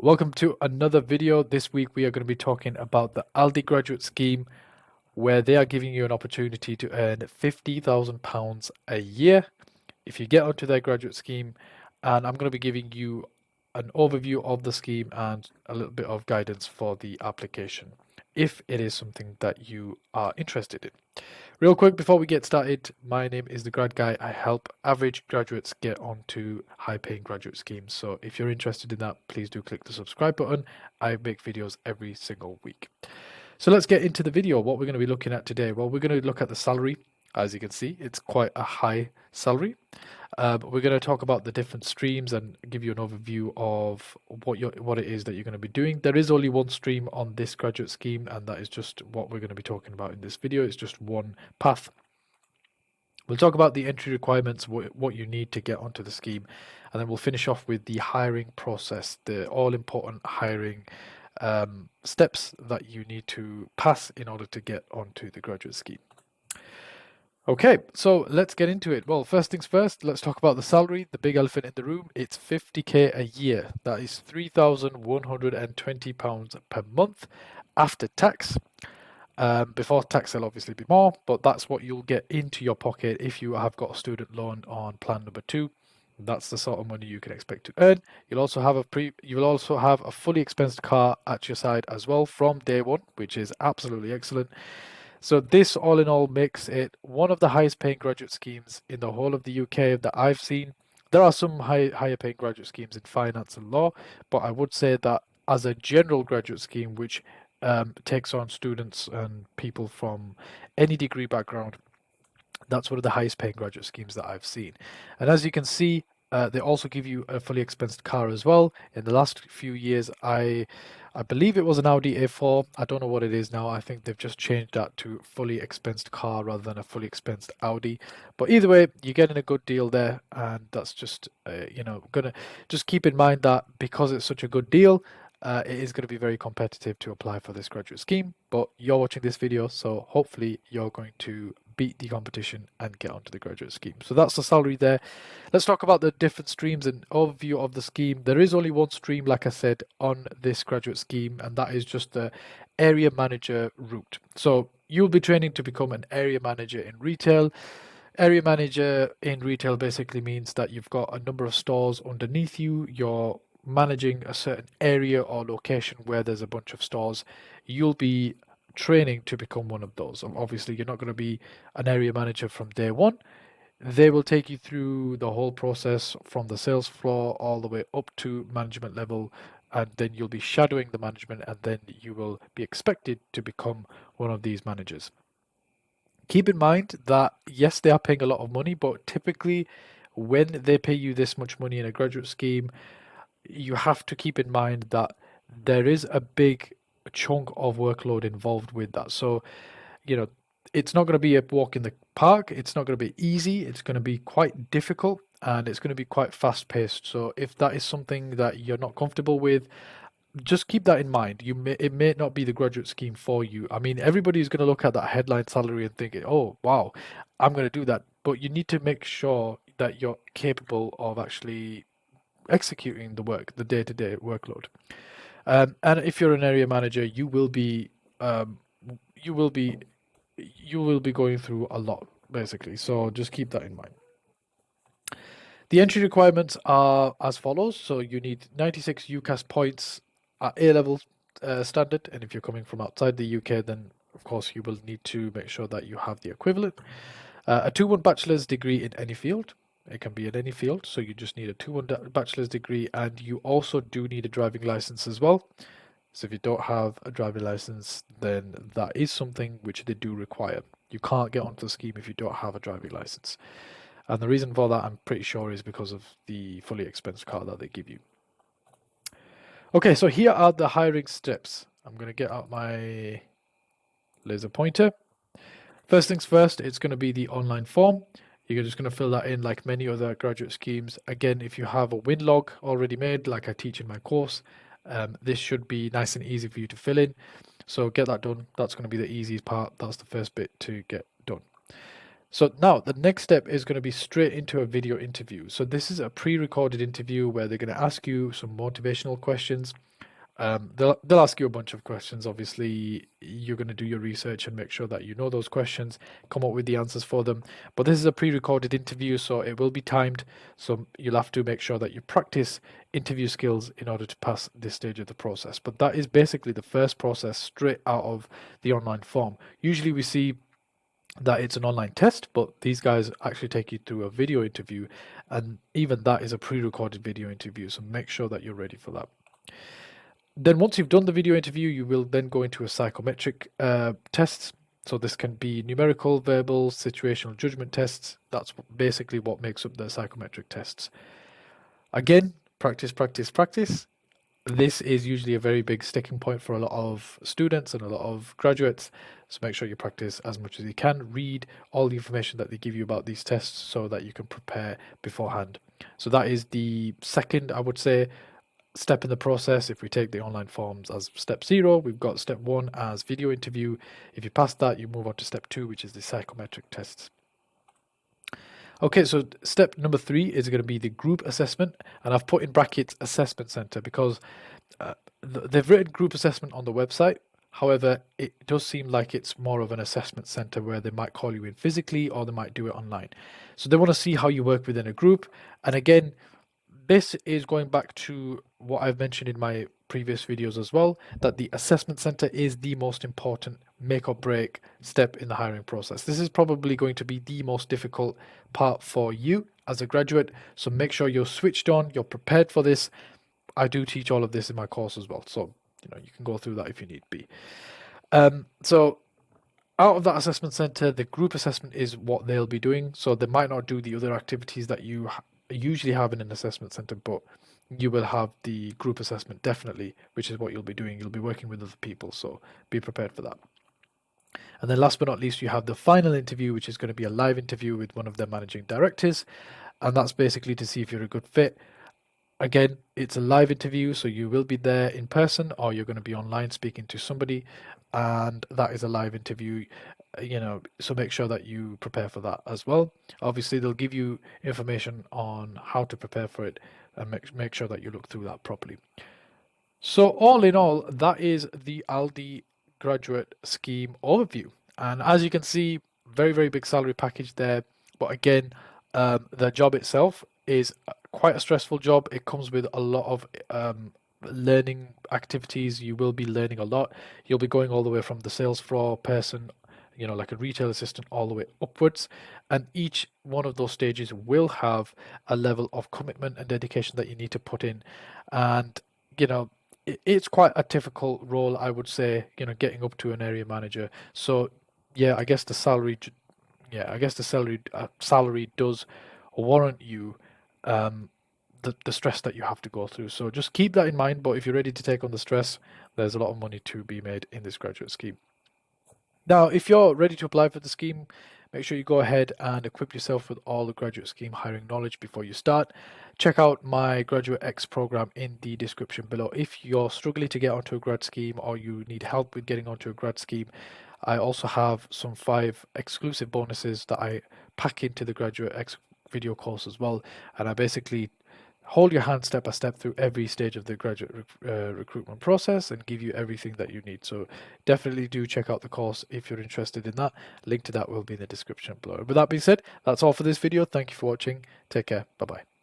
Welcome to another video. This week we are going to be talking about the Aldi graduate scheme, where they are giving you an opportunity to earn £50,000 a year if you get onto their graduate scheme. And I'm going to be giving you an overview of the scheme and a little bit of guidance for the application, if it is something that you are interested in. Real quick before we get started, my name is the Grad Guy. I help average graduates get onto high paying graduate schemes. So if you're interested in that, please do click the subscribe button. I make videos every single week. So let's get into the video. What we're going to be looking at today, well, we're going to look at the salary. As you can see, it's quite a high salary. We're going to talk about the different streams and give you an overview of what it is that you're going to be doing. There is only one stream on this graduate scheme, and that is just what we're going to be talking about in this video. It's just one path. We'll talk about the entry requirements, what you need to get onto the scheme, and then we'll finish off with the hiring process, the all-important hiring steps that you need to pass in order to get onto the graduate scheme. Okay, so let's get into it. Well, first things first, let's talk about the salary, the big elephant in the room. It's 50k a year. That is £3,120 per month after tax. Before tax, there'll obviously be more, but that's what you'll get into your pocket if you have got a student loan on plan number 2. That's the sort of money you can expect to earn. You'll also have a fully expensed car at your side as well from day one, which is absolutely excellent. So this all in all makes it one of the highest paying graduate schemes in the whole of the UK that I've seen. There are some higher paying graduate schemes in finance and law, but I would say that as a general graduate scheme, which takes on students and people from any degree background, that's one of the highest paying graduate schemes that I've seen. And as you can see, they also give you a fully expensed car as well. In the last few years, I believe it was an Audi A4. I don't know what it is now. I think they've just changed that to fully expensed car rather than a fully expensed Audi. But either way, you're getting a good deal there, and that's just gonna just keep in mind that because it's such a good deal, it is going to be very competitive to apply for this graduate scheme. But you're watching this video, so hopefully you're going to beat the competition and get onto the graduate scheme. So that's the salary there. Let's talk about the different streams and overview of the scheme. There is only one stream, like I said, on this graduate scheme, and that is just the area manager route. So you'll be training to become an area manager in retail. Area manager in retail basically means that you've got a number of stores underneath you. You're managing a certain area or location where there's a bunch of stores. You'll be training to become one of those. Obviously, you're not going to be an area manager from day one. They will take you through the whole process from the sales floor all the way up to management level, and then you'll be shadowing the management, and then you will be expected to become one of these managers. Keep in mind that yes, they are paying a lot of money, but typically when they pay you this much money in a graduate scheme, you have to keep in mind that there is a big chunk of workload involved with that. So, it's not going to be a walk in the park. It's not going to be easy. It's going to be quite difficult, and it's going to be quite fast paced. So if that is something that you're not comfortable with, just keep that in mind. It may not be the graduate scheme for you. I mean, everybody's going to look at that headline salary and think, "Oh, wow, I'm going to do that." But you need to make sure that you're capable of actually executing the work, the day-to-day workload. And if you're an area manager, you will be going through a lot basically. So just keep that in mind. The entry requirements are as follows. So you need 96 UCAS points at A level standard, and if you're coming from outside the UK, then of course you will need to make sure that you have the equivalent. A 2-1 bachelor's degree in any field. It can be in any field, so you just need a 2-1 bachelor's degree, and you also do need a driving license as well. So if you don't have a driving license, then that is something which they do require. You can't get onto the scheme if you don't have a driving license. And the reason for that, I'm pretty sure, is because of the fully expensed car that they give you. Okay, so here are the hiring steps. I'm going to get out my laser pointer. First things first, it's going to be the online form. You're just going to fill that in like many other graduate schemes. Again, if you have a win log already made, like I teach in my course, this should be nice and easy for you to fill in. So get that done. That's going to be the easiest part. That's the first bit to get done. So now the next step is going to be straight into a video interview. So this is a pre-recorded interview where they're going to ask you some motivational questions. They'll ask you a bunch of questions. Obviously, you're going to do your research and make sure that you know those questions, come up with the answers for them. But this is a pre-recorded interview, so it will be timed. So you'll have to make sure that you practice interview skills in order to pass this stage of the process. But that is basically the first process straight out of the online form. Usually we see that it's an online test, but these guys actually take you through a video interview, and even that is a pre-recorded video interview. So make sure that you're ready for that. Then once you've done the video interview, you will then go into a psychometric tests. So this can be numerical, verbal, situational judgment tests. That's basically what makes up the psychometric tests. Again, practice, practice, practice. This is usually a very big sticking point for a lot of students and a lot of graduates. So make sure you practice as much as you can. Read all the information that they give you about these tests so that you can prepare beforehand. So that is the second, I would say, step in the process. If we take the online forms as step 0, we've got step 1 as video interview. If you pass that, you move on to step 2, which is the psychometric tests. Okay, so step number 3 is going to be the group assessment, and I've put in brackets assessment center because they've written group assessment on the website. However, it does seem like it's more of an assessment center where they might call you in physically or they might do it online. So they want to see how you work within a group. And again, this is going back to what I've mentioned in my previous videos as well, that the assessment center is the most important make or break step in the hiring process. This is probably going to be the most difficult part for you as a graduate. So make sure you're switched on, you're prepared for this. I do teach all of this in my course as well. So, you can go through that if you need be. So out of that assessment center, the group assessment is what they'll be doing. So they might not do the other activities that you usually have in an assessment center, but you will have the group assessment definitely, which is what you'll be doing. You'll be working with other people, so be prepared for that. And then last but not least, you have the final interview, which is going to be a live interview with one of their managing directors. And that's basically to see if you're a good fit. Again, it's a live interview, so you will be there in person or you're going to be online speaking to somebody, and that is a live interview, so make sure that you prepare for that as well. Obviously, they'll give you information on how to prepare for it and make sure that you look through that properly. So all in all, that is the Aldi graduate scheme overview. And as you can see, very, very big salary package there. But again, the job itself is quite a stressful job. It comes with a lot of learning activities. You will be learning a lot. You'll be going all the way from the sales floor person, like a retail assistant, all the way upwards. And each one of those stages will have a level of commitment and dedication that you need to put in. And, it's quite a difficult role, I would say, getting up to an area manager. So, yeah, I guess the salary, salary does warrant you the stress that you have to go through. So just keep that in mind. But if you're ready to take on the stress, there's a lot of money to be made in this graduate scheme. Now, if you're ready to apply for the scheme, make sure you go ahead and equip yourself with all the graduate scheme hiring knowledge before you start. Check out my Graduate X program in the description below. If you're struggling to get onto a grad scheme or you need help with getting onto a grad scheme, I also have some 5 exclusive bonuses that I pack into the Graduate X video course as well. And I basically hold your hand step by step through every stage of the graduate recruitment process and give you everything that you need. So definitely do check out the course if you're interested in that. Link to that will be in the description below. With that being said, that's all for this video. Thank you for watching. Take care. Bye bye.